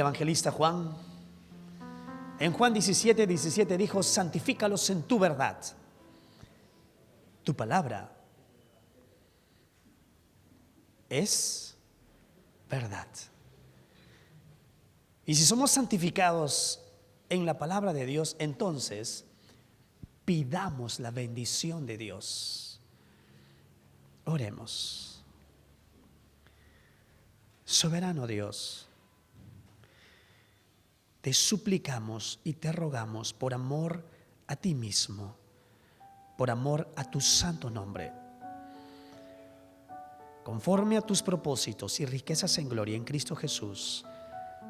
evangelista Juan. En Juan 17:17 dijo: santifícalos en tu verdad. Tu palabra es verdad. Y si somos santificados en la palabra de Dios, entonces pidamos la bendición de Dios. Oremos. Soberano Dios, te suplicamos y te rogamos por amor a ti mismo, por amor a tu santo nombre, conforme a tus propósitos y riquezas en gloria en Cristo Jesús.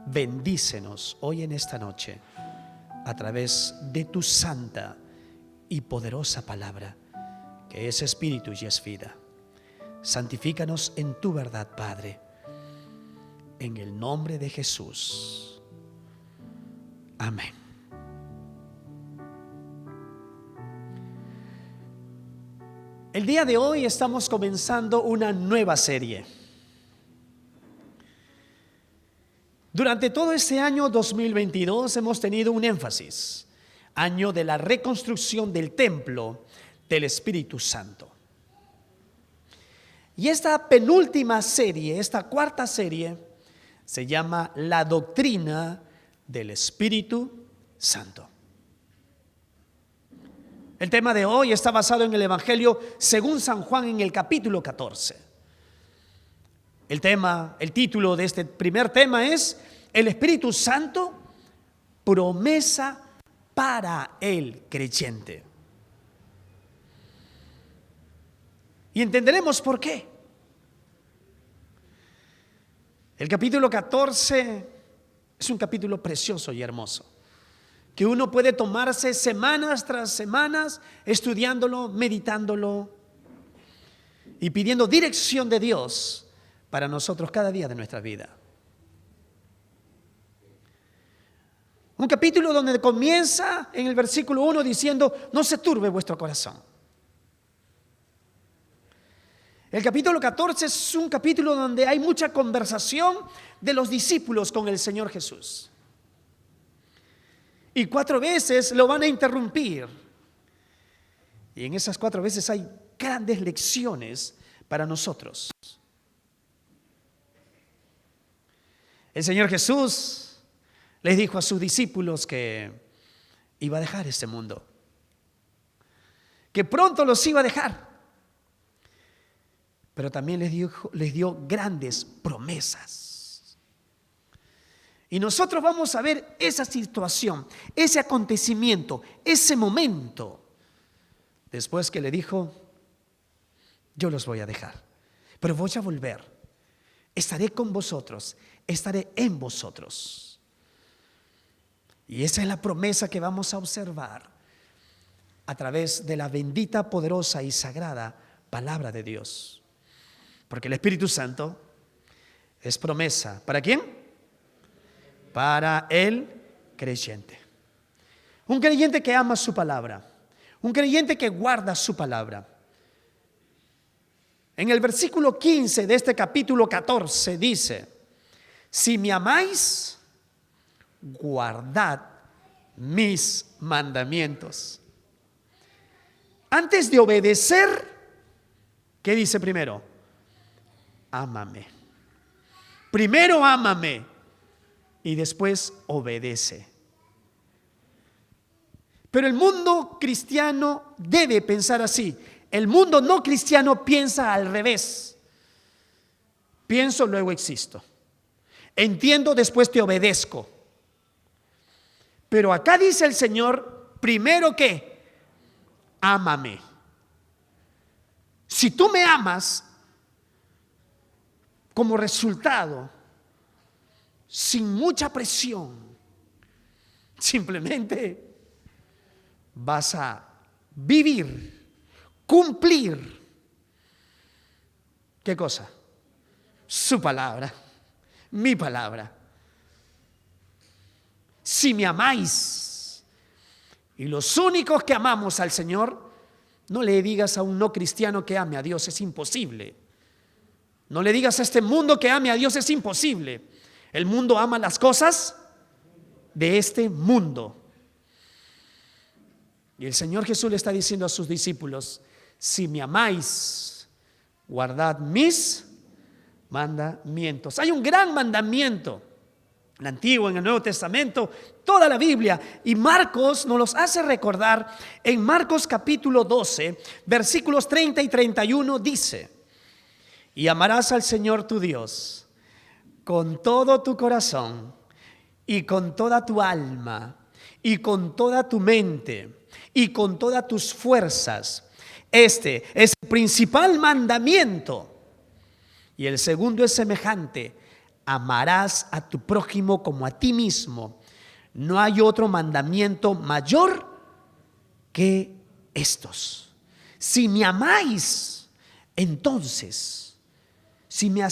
Bendícenos hoy en esta noche a través de tu santa y poderosa palabra, que es espíritu y es vida. Santifícanos en tu verdad, Padre, en el nombre de Jesús. Amén. El día de hoy estamos comenzando una nueva serie. Durante todo este año 2022 hemos tenido un énfasis, año de la reconstrucción del templo del Espíritu Santo. Y esta penúltima serie, esta cuarta serie, se llama La Doctrina del Espíritu Santo. El tema de hoy está basado en el Evangelio según San Juan en el capítulo 14. El título de este primer tema es El Espíritu Santo, promesa para el creyente. Y entenderemos por qué. El capítulo 14 es un capítulo precioso y hermoso, que uno puede tomarse semanas tras semanas estudiándolo, meditándolo y pidiendo dirección de Dios para nosotros cada día de nuestra vida. Un capítulo donde comienza en el versículo 1 diciendo: no se turbe vuestro corazón. El capítulo 14 es un capítulo donde hay mucha conversación de los discípulos con el Señor Jesús. Y 4 veces lo van a interrumpir. Y en esas 4 veces hay grandes lecciones para nosotros. El Señor Jesús les dijo a sus discípulos que iba a dejar este mundo, que pronto los iba a dejar. Pero también les dio grandes promesas. Y nosotros vamos a ver esa situación, ese acontecimiento, ese momento, después que le dijo: yo los voy a dejar, pero voy a volver. Estaré con vosotros, estaré en vosotros. Y esa es la promesa que vamos a observar a través de la bendita, poderosa y sagrada palabra de Dios. Porque el Espíritu Santo es promesa. ¿Para quién? Para el creyente. Un creyente que ama su palabra. Un creyente que guarda su palabra. En el versículo 15 de este capítulo 14 dice: si me amáis, guardad mis mandamientos. Antes de obedecer, ¿qué dice primero? Ámame. Primero ámame y después obedece. Pero el mundo cristiano debe pensar así. El mundo no cristiano piensa al revés. Pienso, luego existo. Entiendo, después te obedezco. Pero acá dice el Señor: primero ¿qué? Ámame. Si tú me amas, como resultado, sin mucha presión, simplemente vas a vivir, cumplir, ¿qué cosa? Su palabra, mi palabra. Si me amáis, y los únicos que amamos al Señor, no le digas a un no cristiano que ame a Dios, es imposible. No le digas a este mundo que ame a Dios, es imposible. El mundo ama las cosas de este mundo. Y el Señor Jesús le está diciendo a sus discípulos: si me amáis, guardad mis mandamientos. Hay un gran mandamiento, en el Antiguo, en el Nuevo Testamento, toda la Biblia, y Marcos nos los hace recordar. En Marcos capítulo 12, versículos 30 y 31 dice: y amarás al Señor tu Dios con todo tu corazón y con toda tu alma y con toda tu mente y con todas tus fuerzas. Este es el principal mandamiento. Y el segundo es semejante: amarás a tu prójimo como a ti mismo. No hay otro mandamiento mayor que estos. Si me amáis, entonces, si me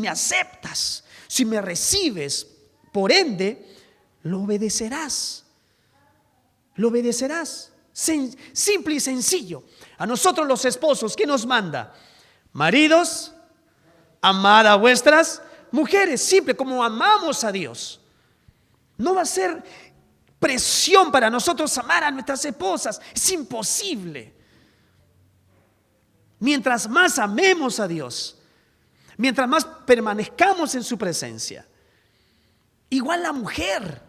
aceptas, si me recibes, por ende, lo obedecerás. Lo obedecerás. Simple y sencillo. A nosotros los esposos, ¿qué nos manda? Maridos, amad a vuestras mujeres, simple, como amamos a Dios. No va a ser presión para nosotros amar a nuestras esposas. Es imposible. Mientras más amemos a Dios, mientras más permanezcamos en su presencia. Igual la mujer.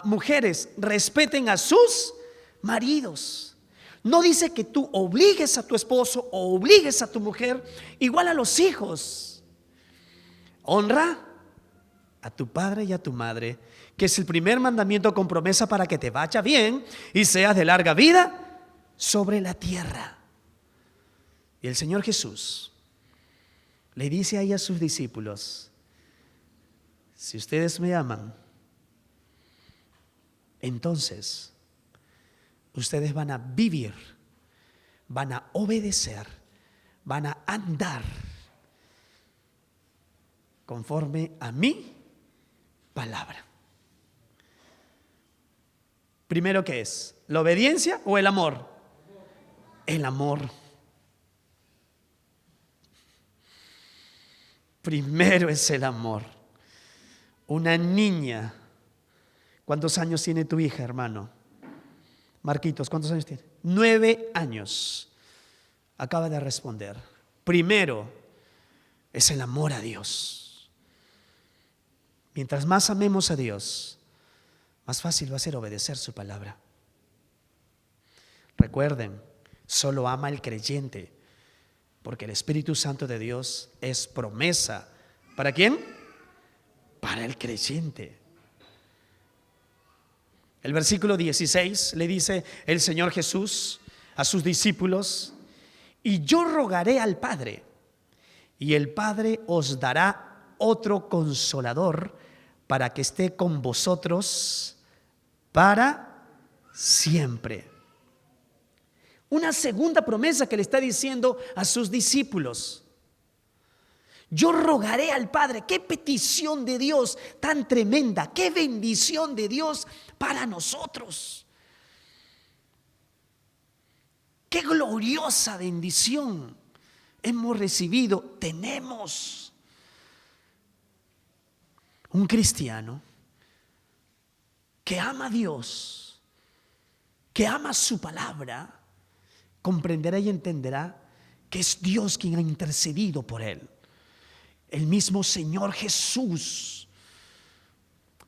Mujeres, respeten a sus maridos. No dice que tú obligues a tu esposo o obligues a tu mujer. Igual a los hijos. Honra a tu padre y a tu madre, que es el primer mandamiento con promesa para que te vaya bien y seas de larga vida sobre la tierra. Y el Señor Jesús le dice ahí a sus discípulos: si ustedes me aman, entonces ustedes van a vivir, van a obedecer, van a andar conforme a mi palabra. Primero, ¿qué es? ¿La obediencia o el amor? El amor. Primero es el amor. Una niña. ¿Cuántos años tiene tu hija, hermano? Marquitos, ¿cuántos años tiene? 9 años. Acaba de responder. Primero es el amor a Dios. Mientras más amemos a Dios, más fácil va a ser obedecer su palabra. Recuerden, solo ama el creyente, porque el Espíritu Santo de Dios es promesa. ¿Para quién? Para el creyente. El versículo 16 le dice el Señor Jesús a sus discípulos: y yo rogaré al Padre, y el Padre os dará otro consolador para que esté con vosotros para siempre. Una segunda promesa que le está diciendo a sus discípulos. Yo rogaré al Padre. Qué petición de Dios tan tremenda, qué bendición de Dios para nosotros. Qué gloriosa bendición hemos recibido, tenemos. Un cristiano que ama a Dios, que ama su palabra, comprenderá y entenderá que es Dios quien ha intercedido por él. El mismo Señor Jesús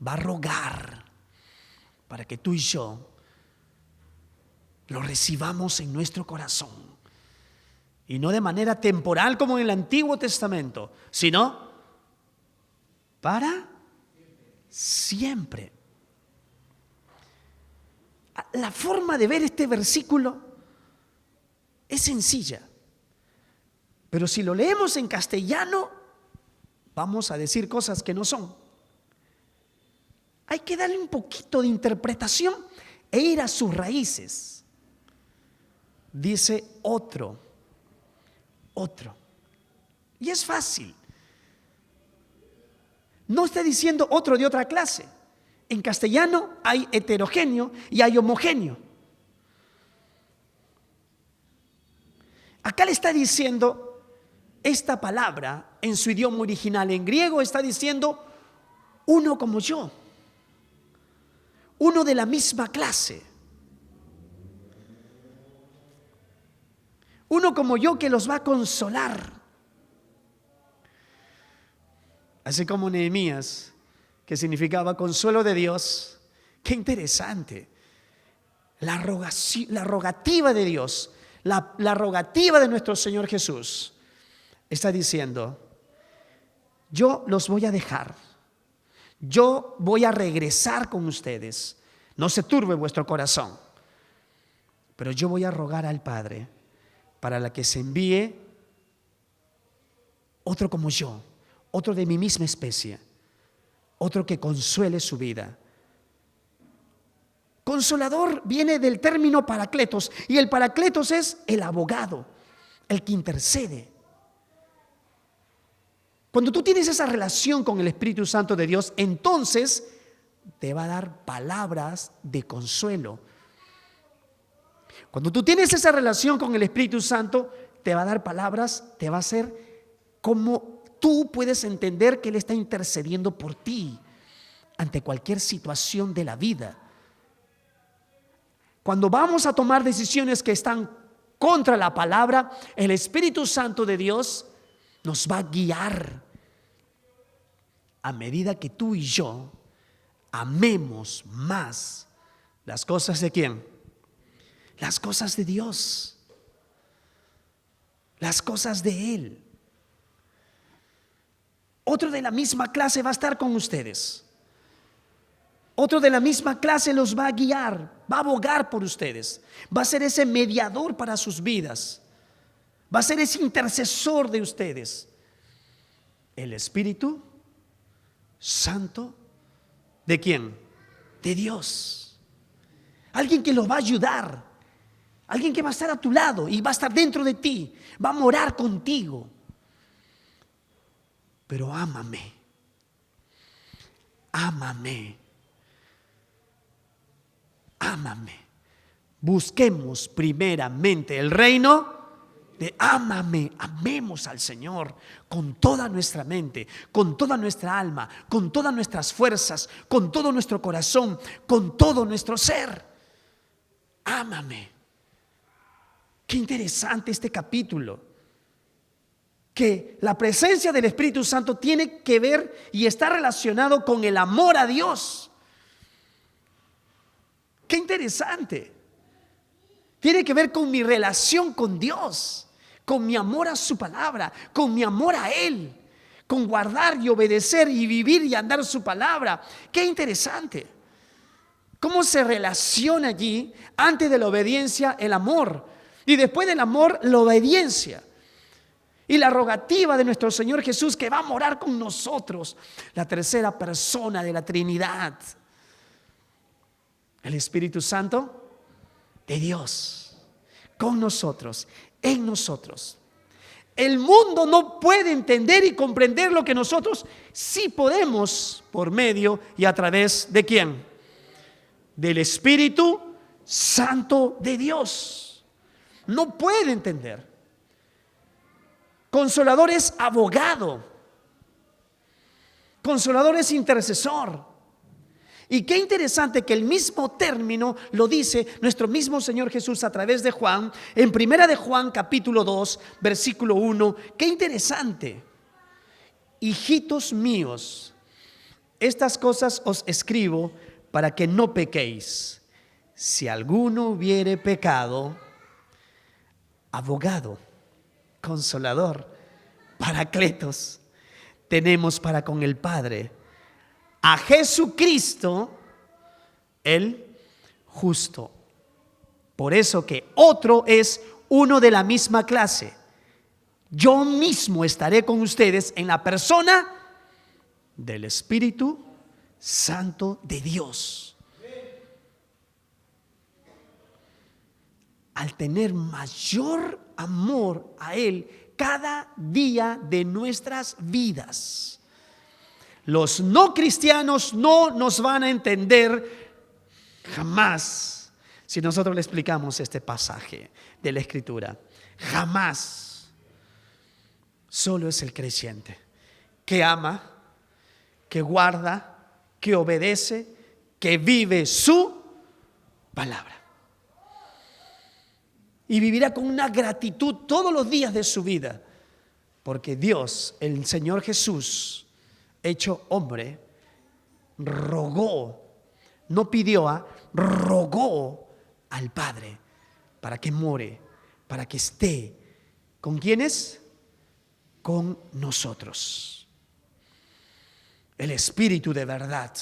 va a rogar para que tú y yo lo recibamos en nuestro corazón. Y no de manera temporal como en el Antiguo Testamento, sino para siempre. La forma de ver este versículo es sencilla, pero si lo leemos en castellano, vamos a decir cosas que no son. Hay que darle un poquito de interpretación e ir a sus raíces. Dice otro. Y es fácil. No está diciendo otro de otra clase. En castellano hay heterogéneo y hay homogéneo. Acá le está diciendo esta palabra en su idioma original, en griego, está diciendo uno como yo, uno de la misma clase, uno como yo que los va a consolar. Así como Nehemías, que significaba consuelo de Dios. Qué interesante. La rogativa de Dios, la rogativa de nuestro Señor Jesús, está diciendo: yo los voy a dejar, yo voy a regresar con ustedes, no se turbe vuestro corazón, pero yo voy a rogar al Padre para la que se envíe otro como yo, otro de mi misma especie, otro que consuele su vida. Consolador viene del término paracletos, y el paracletos es el abogado, el que intercede. Cuando tú tienes esa relación con el Espíritu Santo de Dios, entonces te va a dar palabras de consuelo. Cuando tú tienes esa relación con el Espíritu Santo, te va a dar palabras, te va a hacer como tú puedes entender que Él está intercediendo por ti ante cualquier situación de la vida. Cuando vamos a tomar decisiones que están contra la palabra, el Espíritu Santo de Dios nos va a guiar a medida que tú y yo amemos más las cosas de ¿quién? Las cosas de Dios, las cosas de Él. Otro de la misma clase va a estar con ustedes. Otro de la misma clase los va a guiar, va a abogar por ustedes, va a ser ese mediador para sus vidas, va a ser ese intercesor de ustedes. El Espíritu Santo, ¿de quién? De Dios. Alguien que los va a ayudar, alguien que va a estar a tu lado y va a estar dentro de ti, va a morar contigo. Pero ámame, ámame. Ámame. Busquemos primeramente el reino de ámame. Amemos al Señor con toda nuestra mente, con toda nuestra alma, con todas nuestras fuerzas, con todo nuestro corazón, con todo nuestro ser. Ámame. Qué interesante este capítulo. Que la presencia del Espíritu Santo tiene que ver y está relacionado con el amor a Dios. Qué interesante. Tiene que ver con mi relación con Dios, con mi amor a su palabra, con mi amor a Él, con guardar y obedecer y vivir y andar su palabra. Qué interesante. ¿Cómo se relaciona allí antes de la obediencia el amor y después del amor la obediencia? Y la rogativa de nuestro Señor Jesús que va a morar con nosotros, la tercera persona de la Trinidad. El Espíritu Santo de Dios, con nosotros, en nosotros. El mundo no puede entender y comprender lo que nosotros sí podemos por medio y a través de ¿quién? Del Espíritu Santo de Dios. No puede entender. Consolador es abogado. Consolador es intercesor. Y qué interesante que el mismo término lo dice nuestro mismo Señor Jesús a través de Juan, en primera de Juan capítulo 2, versículo 1. Qué interesante. Hijitos míos, estas cosas os escribo para que no pequéis. Si alguno hubiere pecado, abogado, consolador, paracletos, tenemos para con el Padre, a Jesucristo, el justo. Por eso que otro es uno de la misma clase. Yo mismo estaré con ustedes en la persona del Espíritu Santo de Dios. Al tener mayor amor a Él cada día de nuestras vidas. Los no cristianos no nos van a entender jamás si nosotros le explicamos este pasaje de la Escritura. Jamás. solo es el creyente que ama, que guarda, que obedece, que vive su palabra. Y vivirá con una gratitud todos los días de su vida, porque Dios, el Señor Jesús, hecho hombre, rogó, no pidió, rogó al Padre para que more, para que esté. ¿Con quiénes? Con nosotros. El Espíritu de verdad.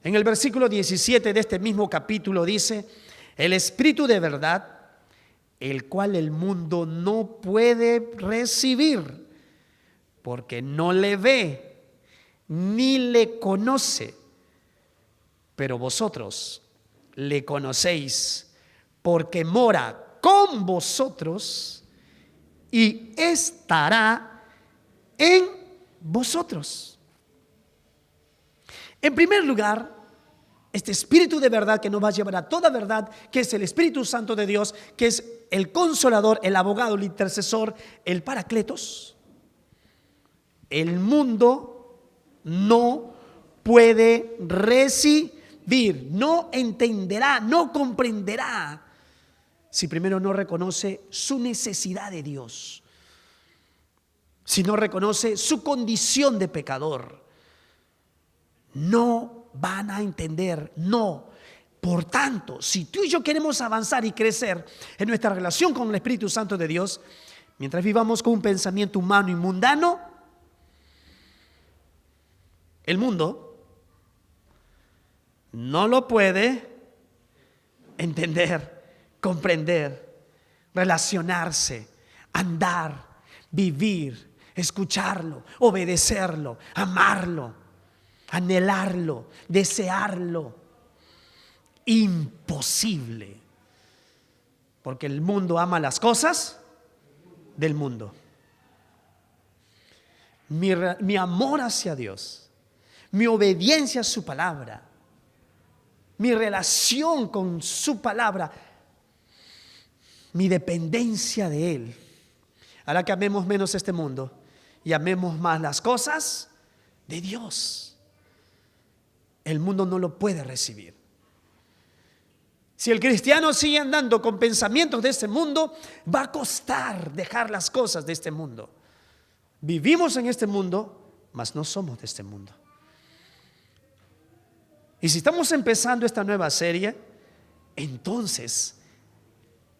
En el versículo 17 de este mismo capítulo dice: el Espíritu de verdad, el cual el mundo no puede recibir, porque no le ve ni le conoce, pero vosotros le conocéis, porque mora con vosotros y estará en vosotros. En primer lugar, este Espíritu de verdad que nos va a llevar a toda verdad, que es el Espíritu Santo de Dios, que es el Consolador, el Abogado, el Intercesor, el Paracletos. El mundo no puede recibir, no entenderá, no comprenderá, si primero no reconoce su necesidad de Dios, si no reconoce su condición de pecador. No van a entender, no. Por tanto, si tú y yo queremos avanzar y crecer en nuestra relación con el Espíritu Santo de Dios, mientras vivamos con un pensamiento humano y mundano, el mundo no lo puede entender, comprender, relacionarse, andar, vivir, escucharlo, obedecerlo, amarlo, anhelarlo, desearlo. Imposible, porque el mundo ama las cosas del mundo. Mi amor hacia Dios, mi obediencia a su palabra, mi relación con su palabra, mi dependencia de Él, hará que amemos menos este mundo y amemos más las cosas de Dios. El mundo no lo puede recibir. Si el cristiano sigue andando con pensamientos de este mundo, va a costar dejar las cosas de este mundo. Vivimos en este mundo, mas no somos de este mundo. Y si estamos empezando esta nueva serie, entonces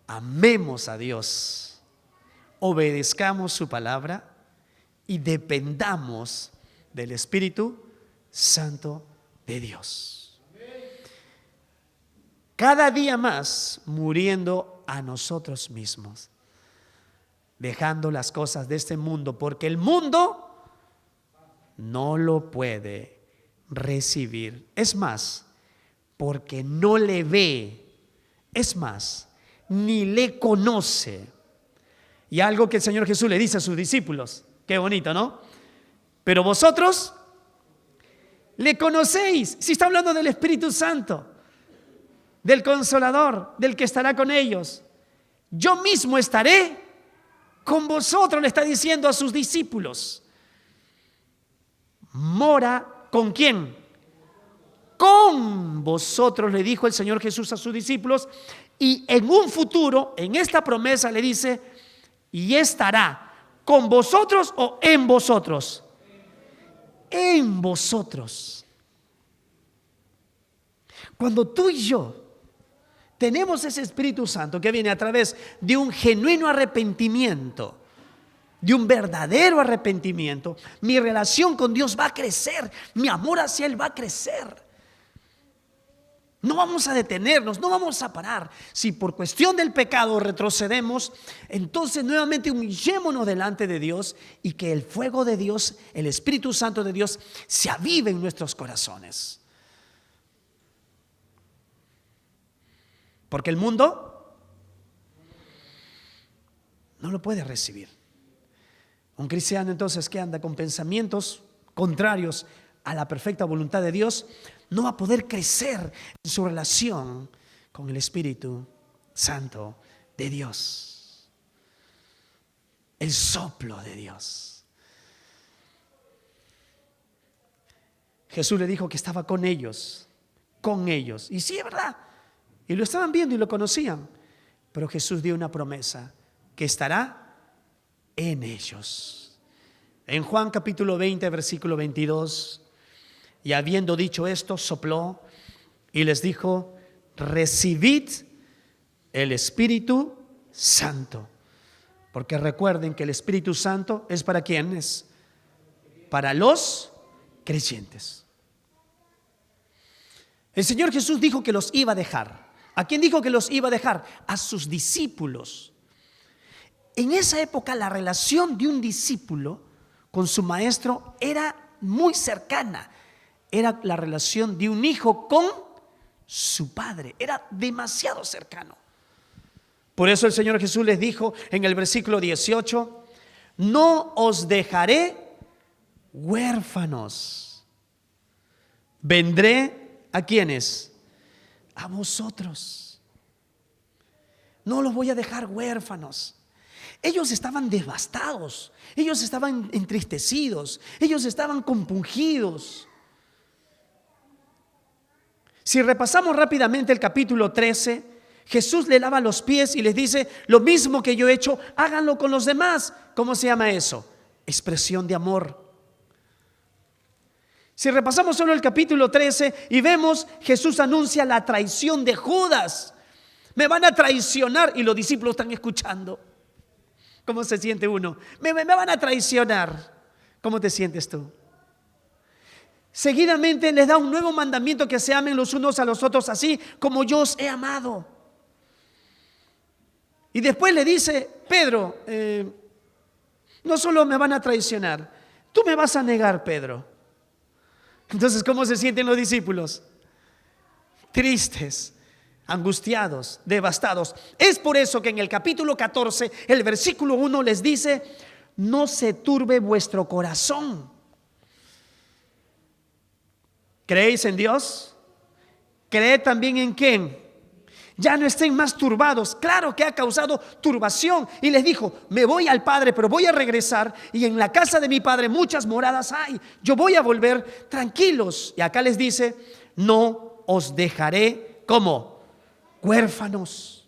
amemos a Dios, obedezcamos su palabra y dependamos del Espíritu Santo de Dios. Cada día más muriendo a nosotros mismos, dejando las cosas de este mundo, porque el mundo no lo puede recibir. Es más, porque no le ve. Es más, ni le conoce. Y algo que el Señor Jesús le dice a sus discípulos, qué bonito, ¿no? Pero vosotros le conocéis. Si está hablando del Espíritu Santo, del Consolador, del que estará con ellos. Yo mismo estaré con vosotros, le está diciendo a sus discípulos. Mora, ¿con quién? Con vosotros, le dijo el Señor Jesús a sus discípulos. Y en un futuro, en esta promesa le dice, y estará con vosotros o en vosotros. En vosotros. Cuando tú y yo tenemos ese Espíritu Santo que viene a través de un genuino arrepentimiento, de un verdadero arrepentimiento, mi relación con Dios va a crecer, mi amor hacia Él va a crecer. No vamos a detenernos, no vamos a parar. Si por cuestión del pecado retrocedemos, entonces nuevamente humillémonos delante de Dios y que el fuego de Dios, el Espíritu Santo de Dios, se avive en nuestros corazones. Porque el mundo no lo puede recibir. Un cristiano entonces que anda con pensamientos contrarios a la perfecta voluntad de Dios no va a poder crecer en su relación con el Espíritu Santo de Dios. el soplo de Dios. Jesús le dijo que estaba con ellos. Y sí, es verdad. Y lo estaban viendo y lo conocían. Pero Jesús dio una promesa, que estará en ellos. En Juan capítulo 20, versículo 22, y habiendo dicho esto, sopló y les dijo: recibid el Espíritu Santo. Porque recuerden que el Espíritu Santo es para ¿quiénes? Para los creyentes. El Señor Jesús dijo que los iba a dejar. ¿A quién dijo que los iba a dejar? A sus discípulos. En esa época la relación de un discípulo con su maestro era muy cercana. Era la relación de un hijo con su padre. Era demasiado cercano. Por eso el Señor Jesús les dijo en el versículo 18: no os dejaré huérfanos. Vendré ¿a quiénes? A vosotros. No los voy a dejar huérfanos. Ellos estaban devastados, ellos estaban entristecidos, ellos estaban compungidos. Si repasamos rápidamente el capítulo 13, Jesús le lava los pies y les dice: lo mismo que yo he hecho, háganlo con los demás. ¿Cómo se llama eso? Expresión de amor. Si repasamos solo el capítulo 13 y vemos, Jesús anuncia la traición de Judas. Me van a traicionar, y los discípulos están escuchando. ¿Cómo se siente uno? Me van a traicionar. ¿Cómo te sientes tú? Seguidamente les da un nuevo mandamiento: que se amen los unos a los otros así como yo os he amado. Y después le dice: Pedro, no solo me van a traicionar, tú me vas a negar, Pedro. Entonces, ¿cómo se sienten los discípulos? Tristes, angustiados, devastados. Es por eso que en el capítulo 14, el versículo 1 les dice: no se turbe vuestro corazón. ¿Creéis en Dios? ¿Creed también en quién? Ya no estén más turbados. Claro que ha causado turbación. Y les dijo: me voy al Padre, pero voy a regresar, y en la casa de mi Padre muchas moradas hay. Yo voy a volver, tranquilos. Y acá les dice: no os dejaré como huérfanos.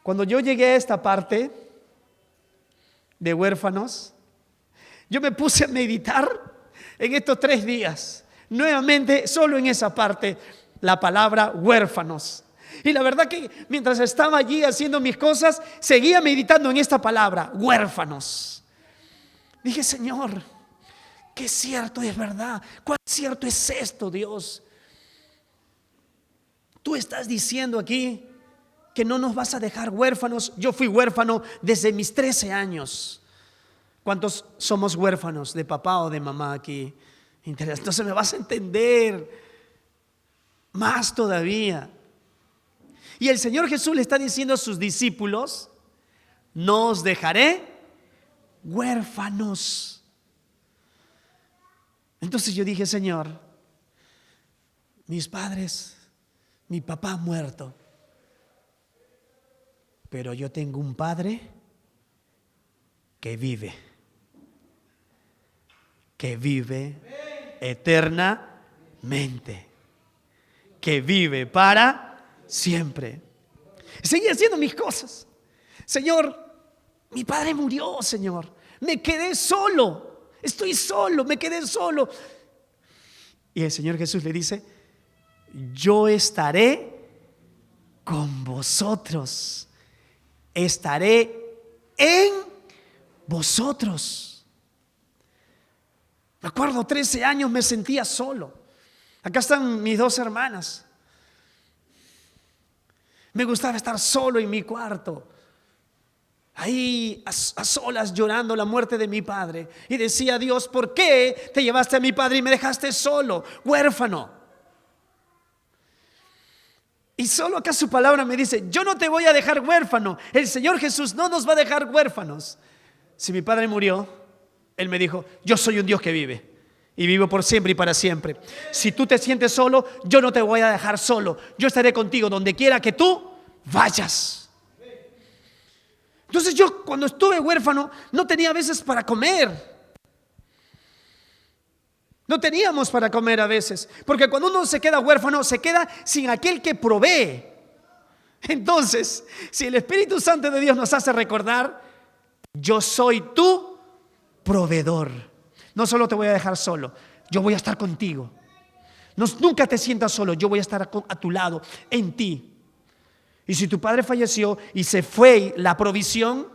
Cuando yo llegué a esta parte de huérfanos, yo me puse a meditar en estos 3 días, nuevamente solo en esa parte, la palabra huérfanos. Y la verdad que mientras estaba allí haciendo mis cosas, seguía meditando en esta palabra, huérfanos. Dije: Señor, qué cierto es verdad, cuán cierto es esto, Dios. Tú estás diciendo aquí que no nos vas a dejar huérfanos. Yo fui huérfano desde mis 13 años. ¿Cuántos somos huérfanos de papá o de mamá aquí? Entonces me vas a entender más todavía. Y el Señor Jesús le está diciendo a sus discípulos: no os dejaré huérfanos. Entonces yo dije: Señor, mis padres, mi papá ha muerto, pero yo tengo un Padre que vive eternamente, que vive para siempre. Seguí haciendo mis cosas. Señor, mi padre murió, Señor. Me quedé solo. Estoy solo, me quedé solo. Y el Señor Jesús le dice: yo estaré con vosotros. Estaré en vosotros. Me acuerdo, 13 años me sentía solo. Acá están mis 2 hermanas. Me gustaba estar solo en mi cuarto, ahí a solas, llorando la muerte de mi padre. Y decía: Dios, ¿por qué te llevaste a mi padre y me dejaste solo, huérfano? Y solo acá su palabra me dice: yo no te voy a dejar huérfano. El Señor Jesús no nos va a dejar huérfanos. Si mi padre murió, Él me dijo: yo soy un Dios que vive y vivo por siempre y para siempre. Si tú te sientes solo, yo no te voy a dejar solo. Yo estaré contigo donde quiera que tú vayas. Entonces yo cuando estuve huérfano no tenía a veces para comer. No teníamos para comer a veces, porque cuando uno se queda huérfano, se queda sin aquel que provee. Entonces, si el Espíritu Santo de Dios nos hace recordar, yo soy tu proveedor. No solo te voy a dejar solo, yo voy a estar contigo. Nunca te sientas solo, yo voy a estar a tu lado, en ti. Y si tu padre falleció y se fue la provisión,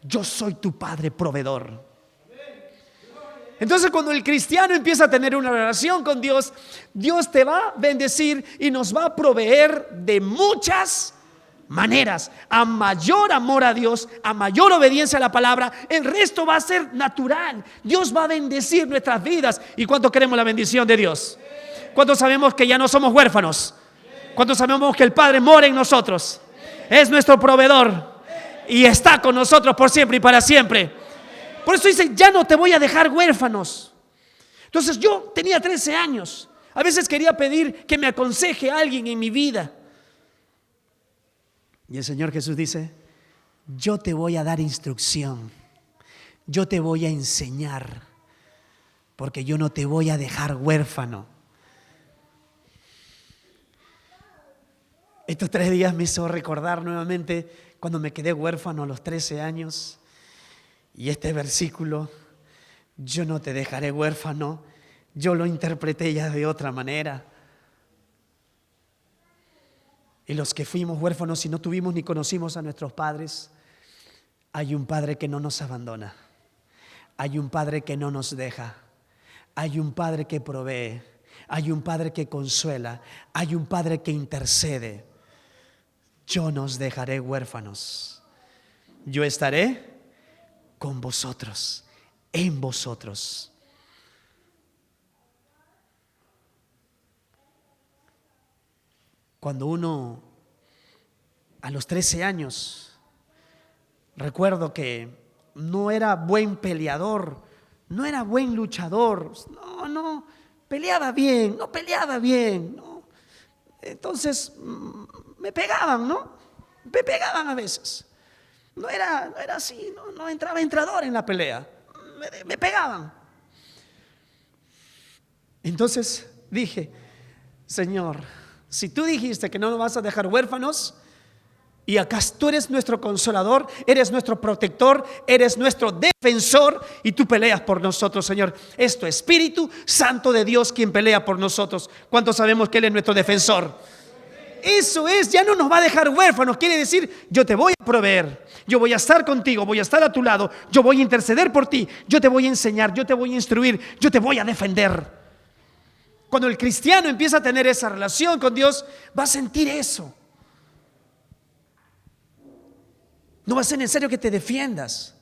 yo soy tu padre proveedor. Entonces cuando el cristiano empieza a tener una relación con Dios, Dios te va a bendecir y nos va a proveer de muchas maneras. A mayor amor a Dios, a mayor obediencia a la palabra, el resto va a ser natural. Dios va a bendecir nuestras vidas. ¿Y cuánto queremos la bendición de Dios? ¿Cuántos sabemos que ya no somos huérfanos? ¿Cuántos sabemos que el Padre mora en nosotros? Es nuestro proveedor y está con nosotros por siempre y para siempre. Por eso dice, ya no te voy a dejar huérfanos. Entonces yo tenía 13 años. A veces quería pedir que me aconseje a alguien en mi vida. Y el Señor Jesús dice, yo te voy a dar instrucción. Yo te voy a enseñar. Porque yo no te voy a dejar huérfano. Estos 3 días me hizo recordar nuevamente cuando me quedé huérfano a los 13 años. Y este versículo, yo no te dejaré huérfano, yo lo interpreté ya de otra manera. Y los que fuimos huérfanos y no tuvimos ni conocimos a nuestros padres, hay un Padre que no nos abandona, hay un Padre que no nos deja, hay un Padre que provee, hay un Padre que consuela, hay un Padre que intercede. Yo no os dejaré huérfanos, yo estaré con vosotros, en vosotros. Cuando uno a los 13 años, recuerdo que no era buen peleador, no era buen luchador, no peleaba bien, no peleaba bien, ¿no? Entonces me pegaban, ¿no? Me pegaban a veces. No era así, no entraba entrador en la pelea, me pegaban. Entonces dije, Señor, si tú dijiste que no nos vas a dejar huérfanos, y acá tú eres nuestro consolador, eres nuestro protector, eres nuestro defensor y tú peleas por nosotros, Señor. Es tu Espíritu Santo de Dios quien pelea por nosotros. ¿Cuántos sabemos que Él es nuestro defensor? Eso es, ya no nos va a dejar huérfanos. Quiere decir, yo te voy a proveer, yo voy a estar contigo, voy a estar a tu lado, yo voy a interceder por ti, yo te voy a enseñar, yo te voy a instruir, yo te voy a defender. Cuando el cristiano empieza a tener esa relación con Dios, va a sentir eso. No va a ser necesario que te defiendas.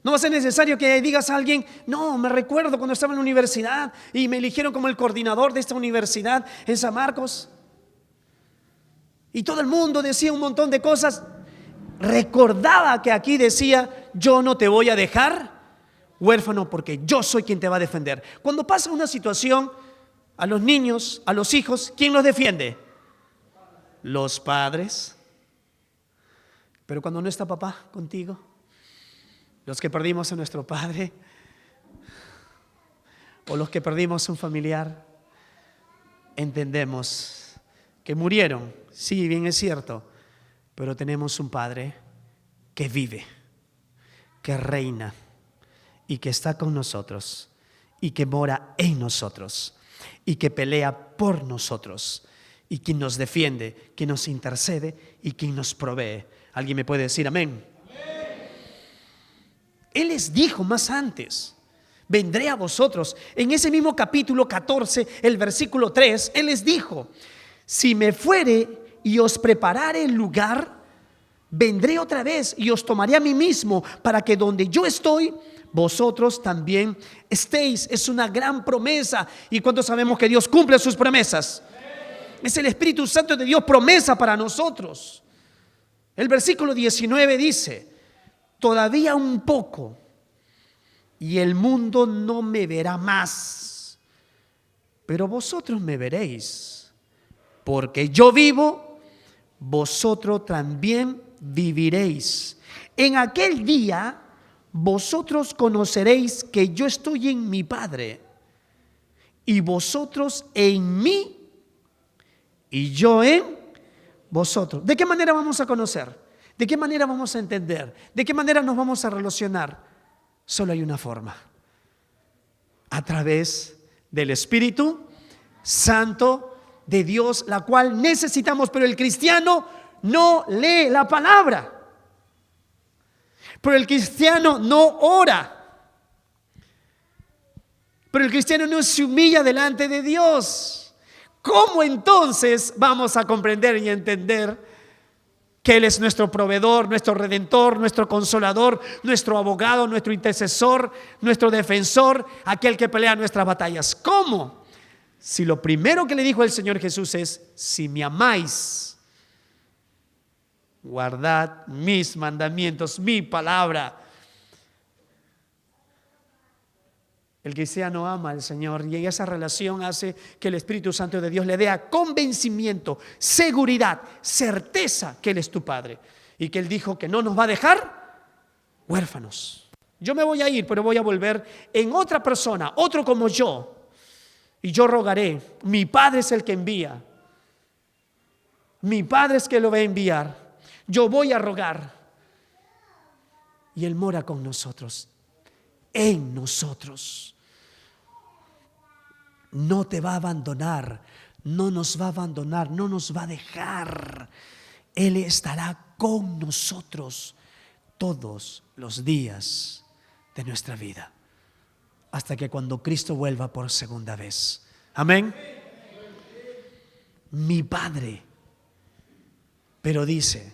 No va a ser necesario que digas a alguien, no, me recuerdo cuando estaba en la universidad y me eligieron como el coordinador de esta universidad en San Marcos. Y todo el mundo decía un montón de cosas. Recordaba que aquí decía, yo no te voy a dejar huérfano porque yo soy quien te va a defender. Cuando pasa una situación, a los niños, a los hijos, ¿quién los defiende? Los padres. Pero cuando no está papá contigo, los que perdimos a nuestro padre o los que perdimos a un familiar, entendemos que murieron, sí, bien es cierto, pero tenemos un Padre que vive, que reina y que está con nosotros y que mora en nosotros y que pelea por nosotros y quien nos defiende, quien nos intercede y quien nos provee. ¿Alguien me puede decir amén? Él les dijo más antes, vendré a vosotros. En ese mismo capítulo 14, el versículo 3, Él les dijo, si me fuere y os preparare el lugar, vendré otra vez y os tomaré a mí mismo, para que donde yo estoy, vosotros también estéis. Es una gran promesa. ¿Y cuántos sabemos que Dios cumple sus promesas? Es el Espíritu Santo de Dios, promesa para nosotros. El versículo 19 dice, todavía un poco y el mundo no me verá más, pero vosotros me veréis, porque yo vivo, vosotros también viviréis. En aquel día vosotros conoceréis que yo estoy en mi Padre, y vosotros en mí, y yo en vosotros. ¿De qué manera vamos a conocer? ¿De qué manera vamos a entender? ¿De qué manera nos vamos a relacionar? Solo hay una forma: a través del Espíritu Santo de Dios, la cual necesitamos. Pero el cristiano no lee la palabra, pero el cristiano no ora, pero el cristiano no se humilla delante de Dios. ¿Cómo entonces vamos a comprender y entender que Él es nuestro proveedor, nuestro redentor, nuestro consolador, nuestro abogado, nuestro intercesor, nuestro defensor, aquel que pelea nuestras batallas? ¿Cómo? Si lo primero que le dijo el Señor Jesús es: si me amáis, guardad mis mandamientos, mi palabra. El cristiano ama al Señor, y esa relación hace que el Espíritu Santo de Dios le dé convencimiento, seguridad, certeza que Él es tu Padre, y que Él dijo que no nos va a dejar huérfanos. Yo me voy a ir, pero voy a volver en otra persona, otro como yo, y yo rogaré. Mi Padre es el que envía, mi Padre es que lo va a enviar. Yo voy a rogar, y Él mora con nosotros, en nosotros. No te va a abandonar, no nos va a abandonar, no nos va a dejar. Él estará con nosotros todos los días de nuestra vida, hasta que cuando Cristo vuelva por segunda vez. Amén. Mi Padre. Pero dice: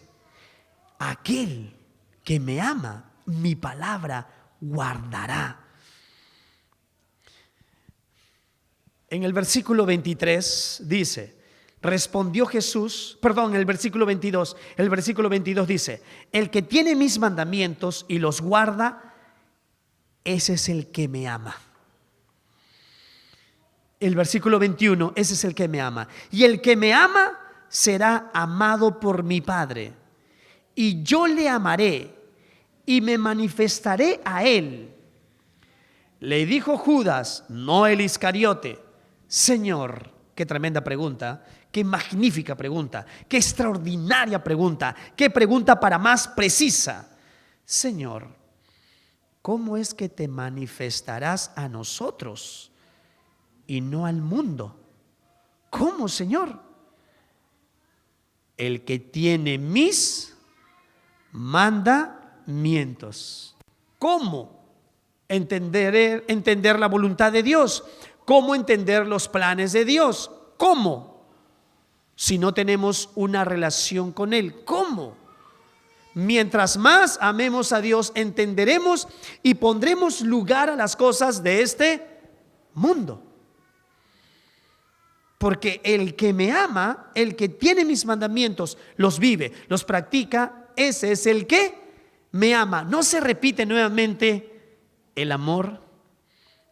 aquel que me ama, mi palabra guardará. En el versículo 23 dice, respondió Jesús, perdón, el versículo 22 dice: el que tiene mis mandamientos y los guarda, ese es el que me ama. El versículo 21, ese es el que me ama. Y el que me ama será amado por mi Padre, y yo le amaré y me manifestaré a él. Le dijo Judas, no el Iscariote: Señor, qué tremenda pregunta, qué magnífica pregunta, qué extraordinaria pregunta, qué pregunta para más precisa. Señor, ¿cómo es que te manifestarás a nosotros y no al mundo? ¿Cómo, Señor? El que tiene mis mandamientos. ¿Cómo entender la voluntad de Dios? ¿Cómo entender los planes de Dios? ¿Cómo? Si no tenemos una relación con Él. ¿Cómo? Mientras más amemos a Dios, entenderemos y pondremos lugar a las cosas de este mundo. Porque el que me ama, el que tiene mis mandamientos, los vive, los practica, ese es el que me ama. ¿No se repite nuevamente el amor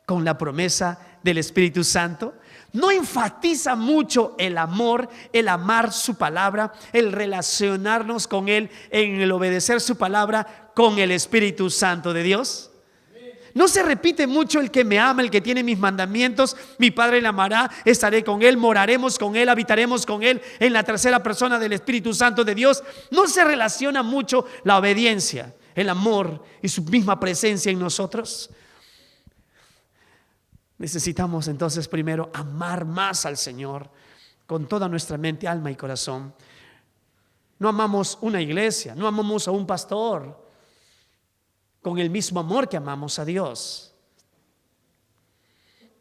con la promesa del Espíritu Santo? ¿No enfatiza mucho el amor, el amar su palabra, el relacionarnos con Él, en el obedecer su palabra con el Espíritu Santo de Dios? ¿No se repite mucho el que me ama, el que tiene mis mandamientos, mi Padre le amará, estaré con Él, moraremos con Él, habitaremos con Él, en la tercera persona del Espíritu Santo de Dios? ¿No se relaciona mucho la obediencia, el amor y su misma presencia en nosotros? Necesitamos entonces primero amar más al Señor con toda nuestra mente, alma y corazón. No amamos una iglesia, no amamos a un pastor con el mismo amor que amamos a Dios.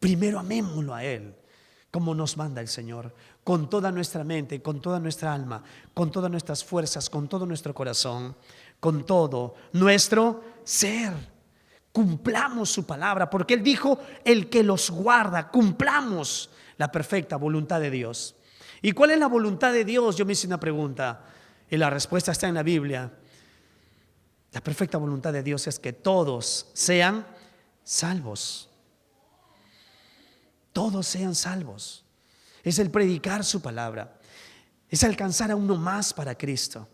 Primero amémoslo a Él, como nos manda el Señor, con toda nuestra mente, con toda nuestra alma, con todas nuestras fuerzas, con todo nuestro corazón, con todo nuestro ser. Cumplamos su palabra, porque Él dijo: el que los guarda. Cumplamos la perfecta voluntad de Dios. ¿Y cuál es la voluntad de Dios? Yo me hice una pregunta y la respuesta está en la Biblia. La perfecta voluntad de Dios es que todos sean salvos. Todos sean salvos. Es el predicar su palabra. Es alcanzar a uno más para Cristo.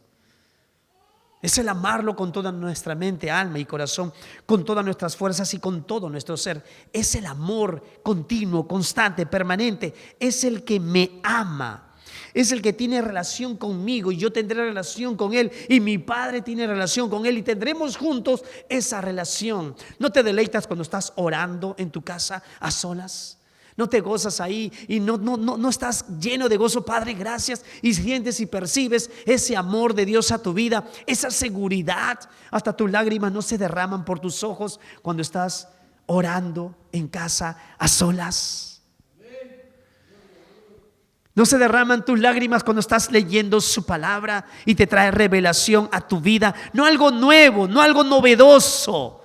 Es el amarlo con toda nuestra mente, alma y corazón, con todas nuestras fuerzas y con todo nuestro ser. Es el amor continuo, constante, permanente. Es el que me ama. Es el que tiene relación conmigo y yo tendré relación con Él y mi Padre tiene relación con Él y tendremos juntos esa relación. ¿No te deleitas cuando estás orando en tu casa a solas? ¿No te gozas ahí y no estás lleno de gozo? Padre, gracias. Y sientes y percibes ese amor de Dios a tu vida, esa seguridad. Hasta tus lágrimas no se derraman por tus ojos cuando estás orando en casa a solas. No se derraman tus lágrimas cuando estás leyendo su palabra y te trae revelación a tu vida. No algo nuevo, no algo novedoso,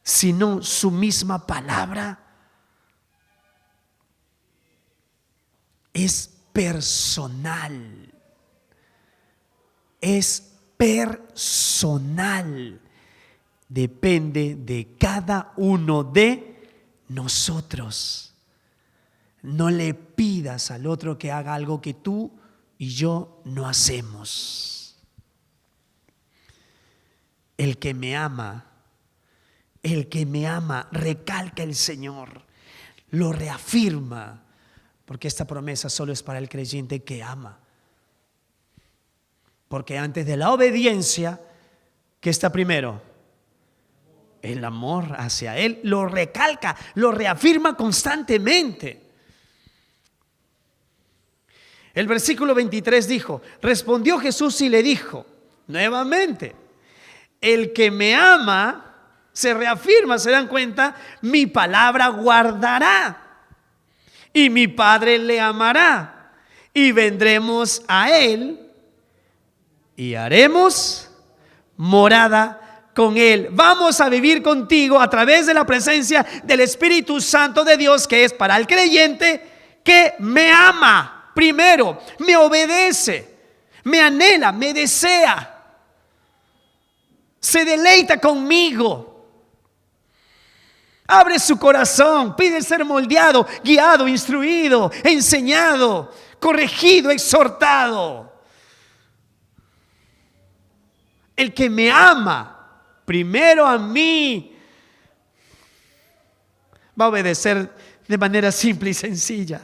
sino su misma palabra. Es personal. Es personal. Depende de cada uno de nosotros. No le pidas al otro que haga algo que tú y yo no hacemos. El que me ama, recalca el Señor, lo reafirma. Porque esta promesa solo es para el creyente que ama. Porque antes de la obediencia, ¿qué está primero? El amor hacia Él. Lo recalca, lo reafirma constantemente. El versículo 23 dijo, respondió Jesús y le dijo, nuevamente, el que me ama, se reafirma, ¿se dan cuenta? Mi palabra guardará. Y mi Padre le amará, y vendremos a Él, y haremos morada con Él. Vamos a vivir contigo a través de la presencia del Espíritu Santo de Dios, que es para el creyente que me ama. Primero, me obedece, me anhela, me desea, se deleita conmigo. Abre su corazón, pide ser moldeado, guiado, instruido, enseñado, corregido, exhortado. El que me ama, primero a mí, va a obedecer de manera simple y sencilla.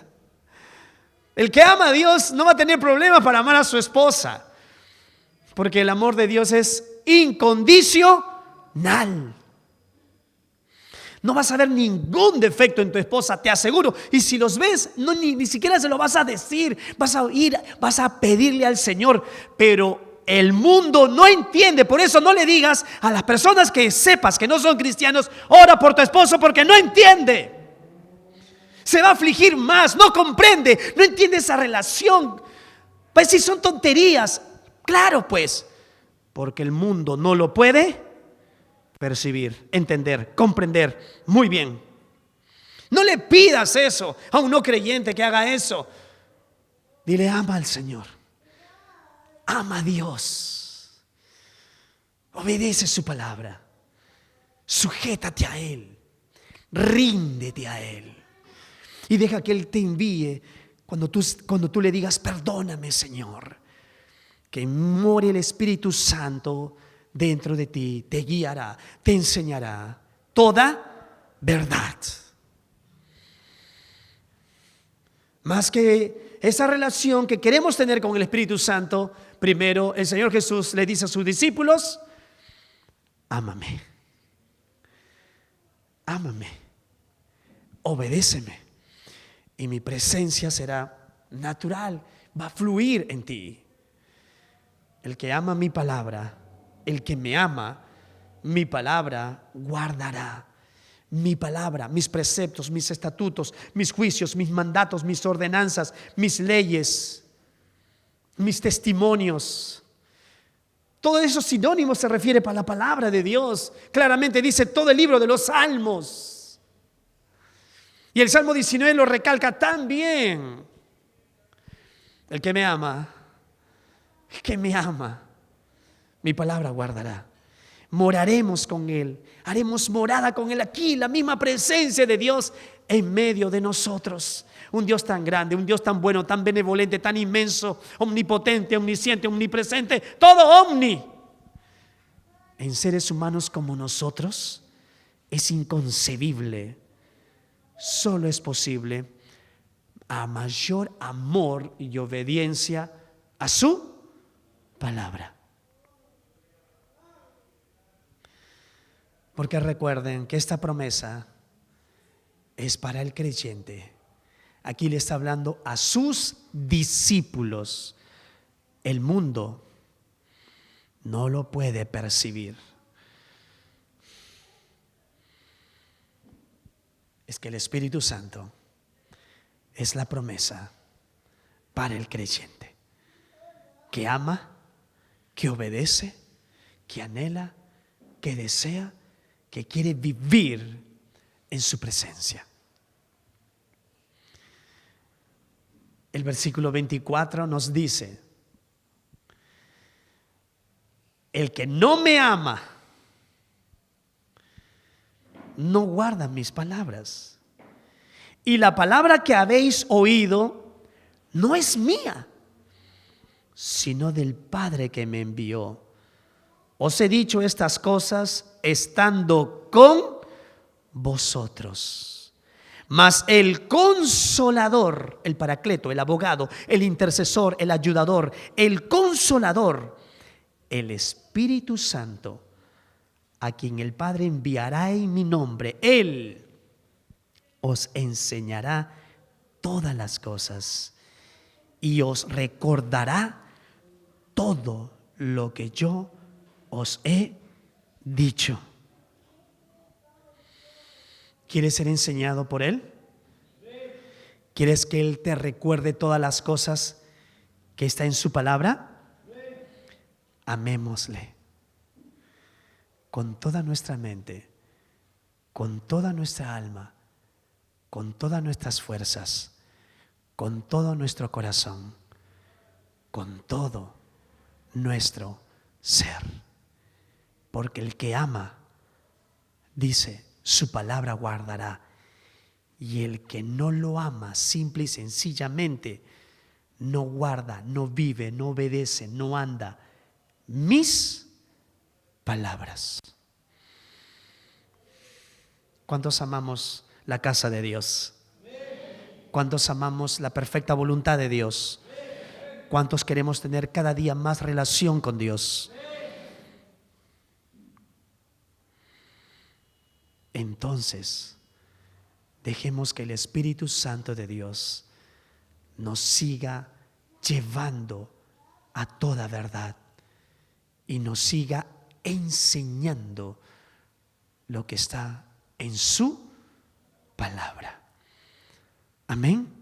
El que ama a Dios no va a tener problemas para amar a su esposa, porque el amor de Dios es incondicional. No vas a ver ningún defecto en tu esposa, te aseguro. Y si los ves, ni siquiera se lo vas a decir. Vas a ir, vas a pedirle al Señor. Pero el mundo no entiende. Por eso no le digas a las personas que sepas que no son cristianos, ora por tu esposo, porque no entiende. Se va a afligir más, no comprende, no entiende esa relación. Pues si son tonterías, claro pues, porque el mundo no lo puede percibir, entender, comprender. Muy bien. No le pidas eso a un no creyente que haga eso. Dile, ama al Señor. Ama a Dios. Obedece su palabra. Sujétate a Él. Ríndete a Él. Y deja que Él te envíe cuando tú le digas, perdóname, Señor. Que more el Espíritu Santo dentro de ti, te guiará, te enseñará toda verdad. Más que esa relación que queremos tener con el Espíritu Santo, primero el Señor Jesús le dice a sus discípulos, ámame, ámame, obedéceme, y mi presencia será natural, va a fluir en ti. El que ama mi palabra, el que me ama, mi palabra guardará. Mi palabra, mis preceptos, mis estatutos, mis juicios, mis mandatos, mis ordenanzas, mis leyes, mis testimonios. Todo eso sinónimo se refiere para la palabra de Dios. Claramente dice todo el libro de los Salmos. Y el Salmo 19 lo recalca tan bien. El que me ama, mi palabra guardará. Moraremos con Él, haremos morada con Él aquí, la misma presencia de Dios en medio de nosotros. Un Dios tan grande, un Dios tan bueno, tan benevolente, tan inmenso, omnipotente, omnisciente, omnipresente, todo omni. en seres humanos como nosotros es inconcebible. Solo es posible a mayor amor y obediencia a su palabra. Porque recuerden que esta promesa es para el creyente. Aquí le está hablando a sus discípulos. El mundo no lo puede percibir. Es que el Espíritu Santo es la promesa para el creyente, que ama, que obedece, que anhela, que desea, que quiere vivir en su presencia. El versículo 24 nos dice: el que no me ama no guarda mis palabras. Y la palabra que habéis oído no es mía, sino del Padre que me envió. Os he dicho estas cosas estando con vosotros. Mas el Consolador, el Paracleto, el abogado, el intercesor, el ayudador, el Consolador, el Espíritu Santo, a quien el Padre enviará en mi nombre, Él os enseñará todas las cosas y os recordará todo lo que yo os he dicho. ¿Quieres ser enseñado por Él? ¿Quieres que Él te recuerde todas las cosas que está en su palabra? Amémosle con toda nuestra mente, con toda nuestra alma, con todas nuestras fuerzas, con todo nuestro corazón, con todo nuestro ser. Porque el que ama, dice, su palabra guardará. Y el que no lo ama, simple y sencillamente, no guarda, no vive, no obedece, no anda mis palabras. ¿Cuántos amamos la casa de Dios? ¿Cuántos amamos la perfecta voluntad de Dios? ¿Cuántos queremos tener cada día más relación con Dios? Entonces, dejemos que el Espíritu Santo de Dios nos siga llevando a toda verdad y nos siga enseñando lo que está en su palabra. Amén.